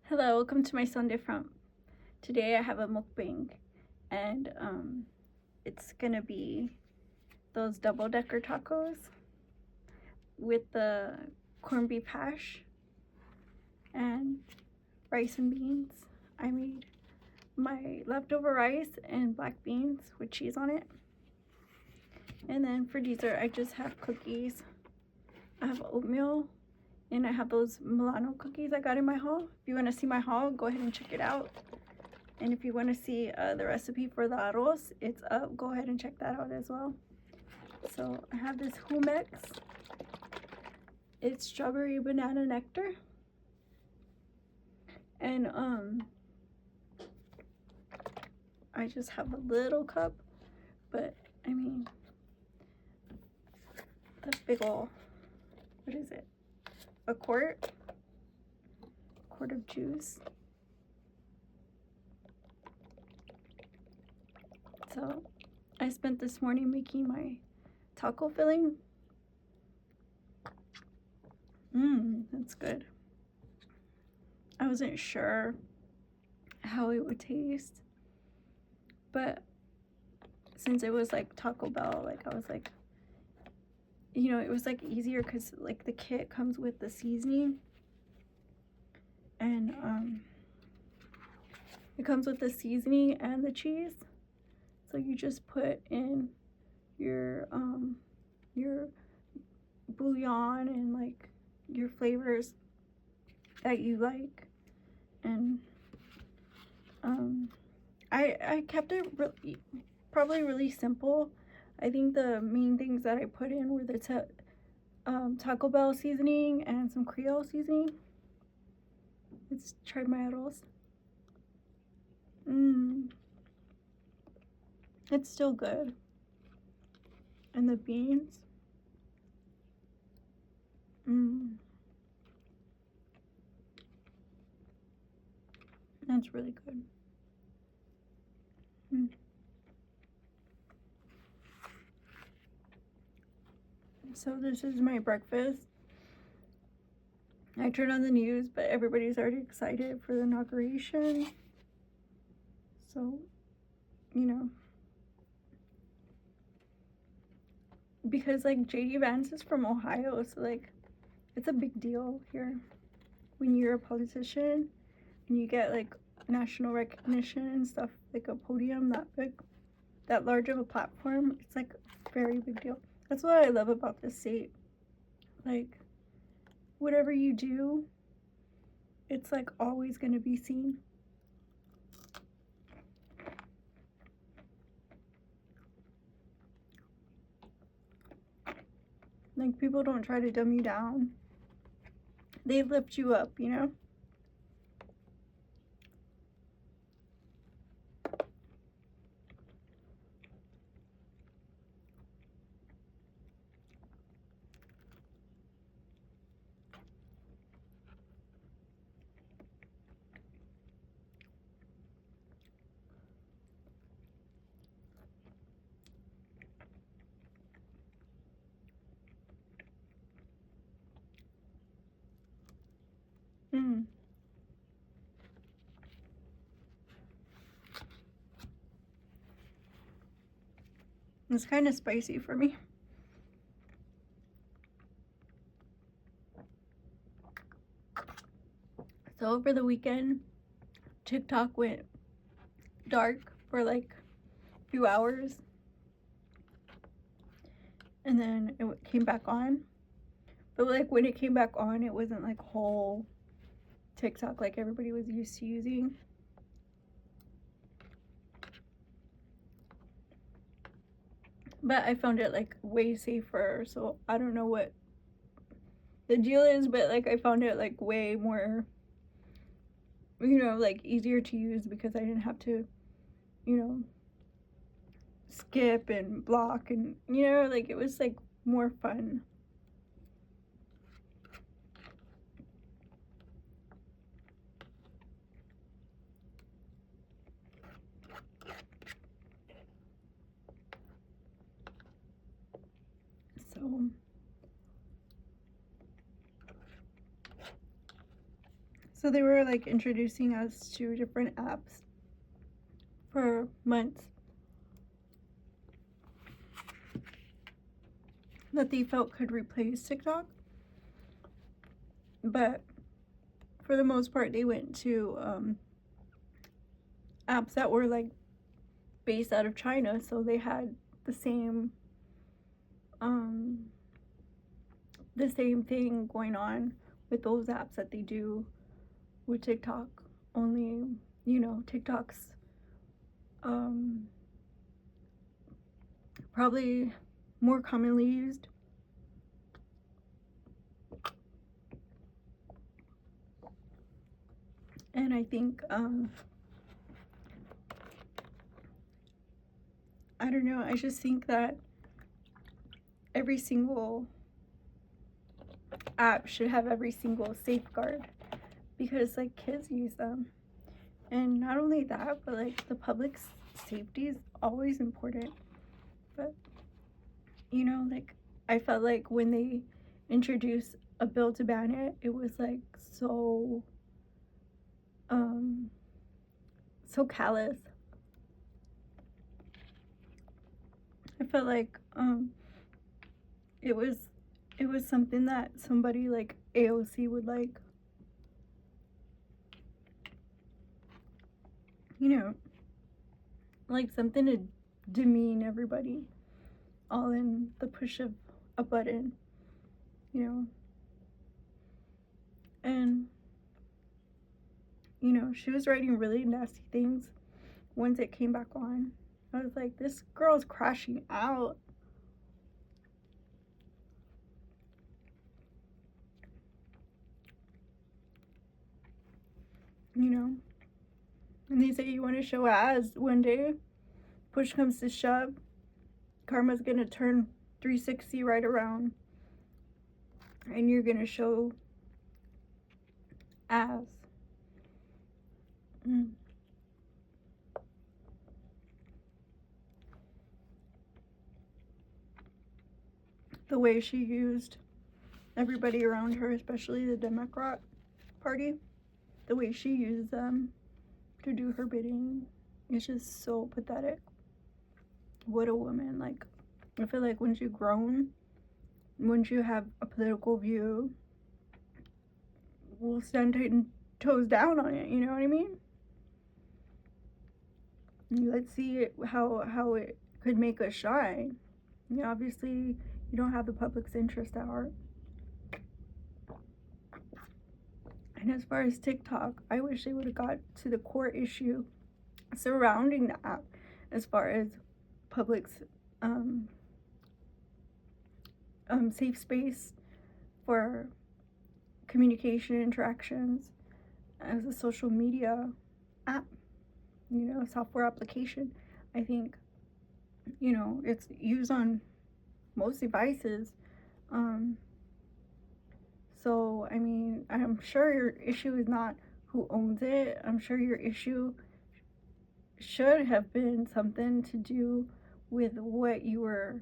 Hello, welcome to my Sunday Front. Today I have a mukbang, and it's gonna be those double-decker tacos with the corned beef hash and rice and beans. I made my leftover rice and black beans with cheese on it. And then for dessert, I just have cookies. I have oatmeal, and I have those Milano cookies I got in my haul. If you want to see my haul, go ahead and check it out. And if you want to see the recipe for the arroz, it's up. Go ahead and check that out as well. So I have this humex. It's strawberry banana nectar. And I just have a little cup, but I mean, the big ol', what is it? A quart of juice. So I spent this morning making my taco filling. That's good. I wasn't sure how it would taste, but since it was like Taco Bell, like I was like, you know, it was like easier because like the kit comes with the seasoning, and it comes with the seasoning and the cheese. So you just put in your bouillon and like your flavors that you like, and I kept it probably really simple. I think the main things that I put in were the Taco Bell seasoning and some Creole seasoning. Let's try my arroz. It's still good. And the beans. That's really good. So this is my breakfast. I turned on the news, but everybody's already excited for the inauguration. So, you know, because like JD Vance is from Ohio, so like it's a big deal here when you're a politician and you get like national recognition and stuff, like a podium that big, that large of a platform. It's like a very big deal. That's what I love about this state. Like, whatever you do, it's like always going to be seen. Like, people don't try to dumb you down. They lift you up, you know? It's kind of spicy for me. So over the weekend, TikTok went dark for like a few hours. And then it came back on. But like when it came back on, it wasn't like whole TikTok like everybody was used to using. But I found it like way safer, so I don't know what the deal is, but like I found it like way more, you know, like easier to use because I didn't have to, you know, skip and block, and you know, like it was like more fun. So they were like introducing us to different apps for months that they felt could replace TikTok. But for the most part, they went to apps that were like based out of China, so they had the same thing going on with those apps that they do with TikTok. Only, you know, TikTok's probably more commonly used. And I think I don't know, I just think that every single app should have every single safeguard, because like kids use them. And not only that, but like the public's safety is always important. But you know, like I felt like when they introduced a bill to ban it, it was like so callous. I felt like it was something that somebody like AOC would like, you know, like something to demean everybody, all in the push of a button, you know. And you know, she was writing really nasty things once it came back on. I was like, this girl's crashing out. You know, and they say you want to show ass one day, push comes to shove, karma's gonna turn 360 right around, and you're gonna show ass. The way she used everybody around her, especially the Democrat Party, the way she used them to do her bidding, is just so pathetic. What a woman. Like, I feel like once you've grown, once you have a political view, we'll stand 10 toes down on it, you know what I mean? Let's see how it could make us shine. You know, obviously, you don't have the public's interest at heart. And as far as TikTok, I wish they would have got to the core issue surrounding the app, as far as public's safe space for communication interactions as a social media app, you know, software application. I think, you know, it's used on most devices. So, I mean, I'm sure your issue is not who owns it. I'm sure your issue should have been something to do with what you were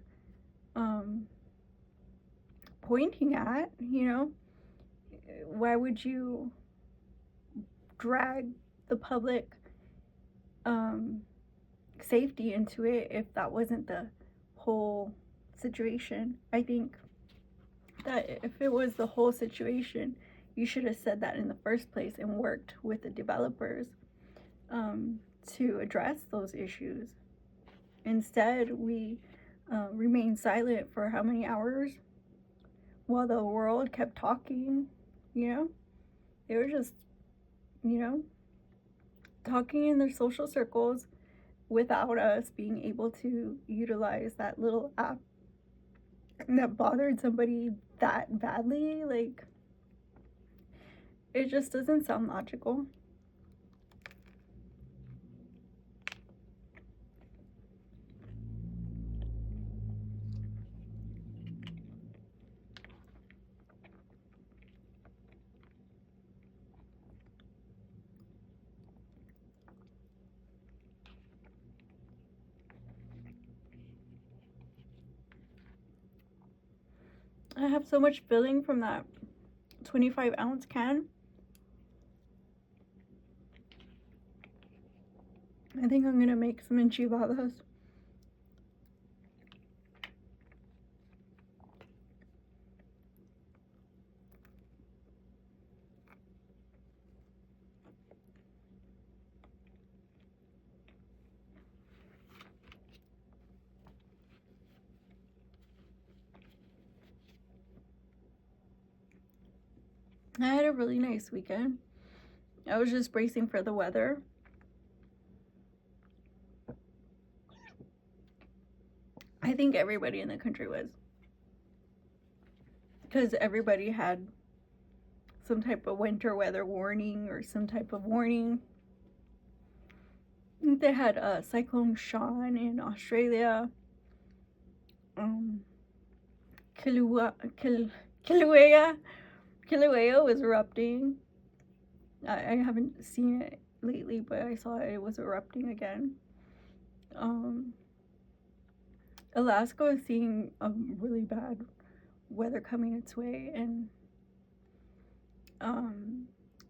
pointing at, you know. Why would you drag the public safety into it if that wasn't the whole situation? I think that if it was the whole situation, you should have said that in the first place and worked with the developers to address those issues. Instead, we remained silent for how many hours while the world kept talking, you know? They were just, you know, talking in their social circles without us being able to utilize that little app that bothered somebody that badly. Like, it just doesn't sound logical. I have so much filling from that 25-ounce can. I think I'm gonna make some enchiladas. I had a really nice weekend. I was just bracing for the weather. I think everybody in the country was. Because everybody had some type of winter weather warning or some type of warning. They had Cyclone Sean in Australia. Kilauea was erupting. I haven't seen it lately, but I saw it was erupting again. Alaska is seeing a really bad weather coming its way, and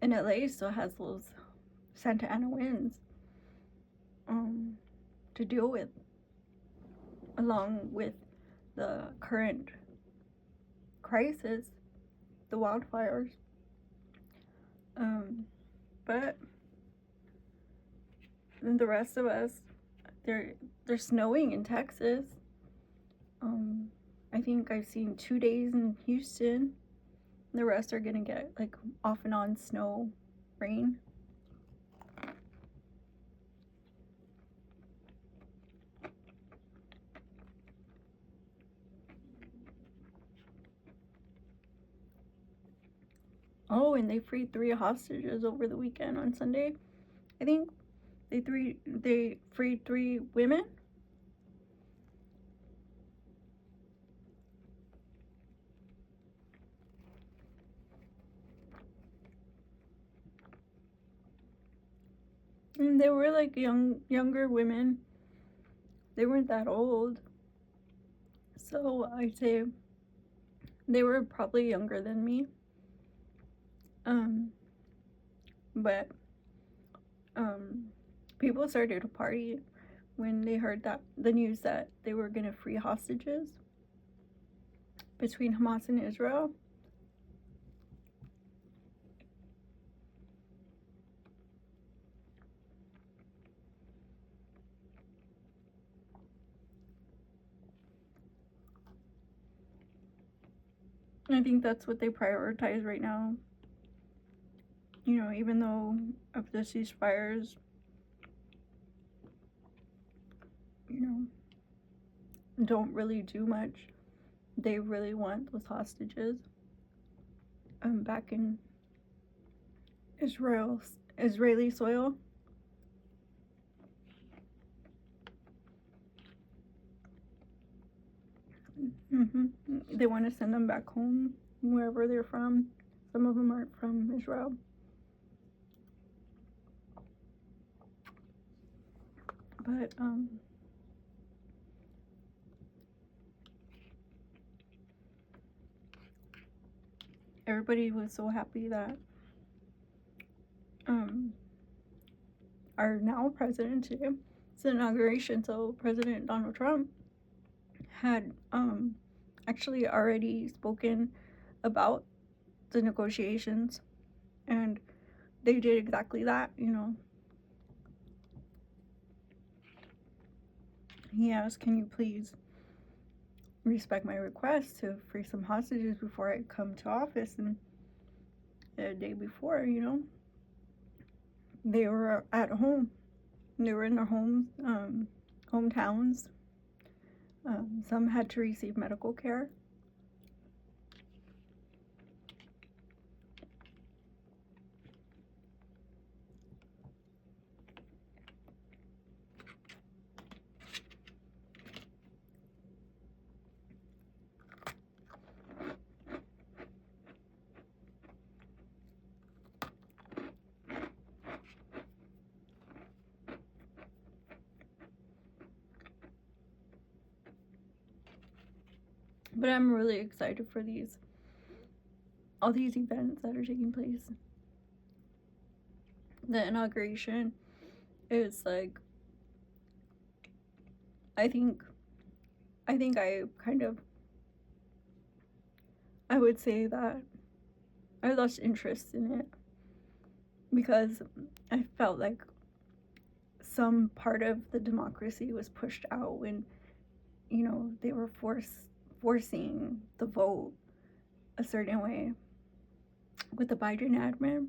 LA still has those Santa Ana winds to deal with, along with the current crisis, the wildfires. But then the rest of us, they're snowing in Texas. I think I've seen 2 days in Houston. The rest are gonna get like off and on snow, rain. Oh, and they freed 3 hostages over the weekend on Sunday. I think they freed 3 women. And they were like younger women. They weren't that old. So I'd say they were probably younger than me. But people started to party when they heard that the news that they were gonna free hostages between Hamas and Israel. I think that's what they prioritize right now. You know, even though of the ceasefires, you know, don't really do much, they really want those hostages back in Israeli soil. They want to send them back home, wherever they're from. Some of them aren't from Israel. But everybody was so happy that our now president today, it's the inauguration, so President Donald Trump had actually already spoken about the negotiations, and they did exactly that. You know, he asked, "Can you please respect my request to free some hostages before I come to office?" And the day before, you know, they were at home. They were in their homes, hometowns. Some had to receive medical care. But I'm really excited for all these events that are taking place. The inauguration is like I think I kind of, I would say that I lost interest in it because I felt like some part of the democracy was pushed out when, you know, they were forcing the vote a certain way with the Biden admin.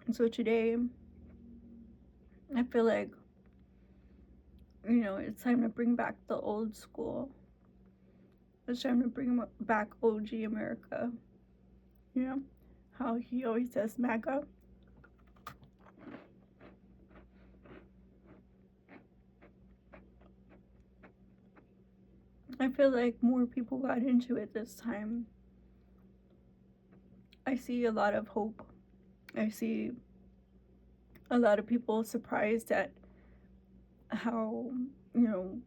And so today, I feel like, you know, it's time to bring back the old school. It's time to bring back OG America. You know, how he always says MAGA. I feel like more people got into it this time. I see a lot of hope. I see a lot of people surprised at how, you know,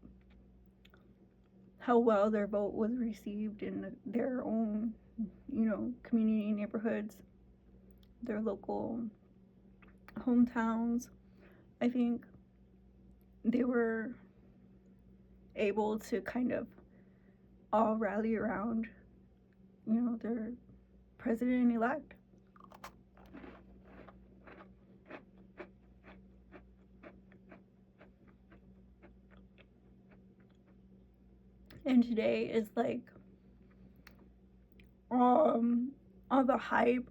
how well their vote was received in their own, you know, community neighborhoods, their local hometowns. I think they were able to kind of all rally around, you know, their president-elect. And today is like all the hype,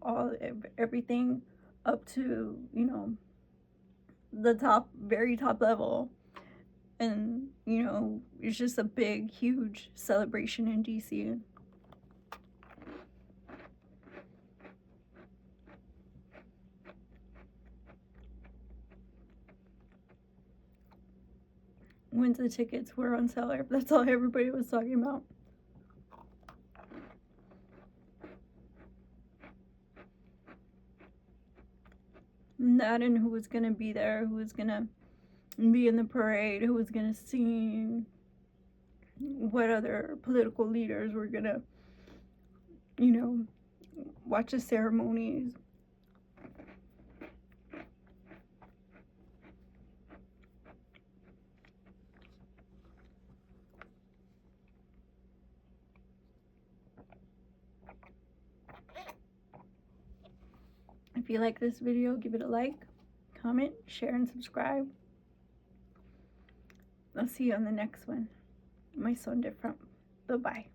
everything up to, you know, the top, very top level. And, you know, it's just a big, huge celebration in DC. When the tickets were on sale, that's all everybody was talking about. That and who was gonna be there, who was gonna be in the parade, who was gonna sing, what other political leaders were gonna, you know, watch the ceremonies. If you like this video, give it a like, comment, share, and subscribe. I'll see you on the next one. My son different. Bye-bye.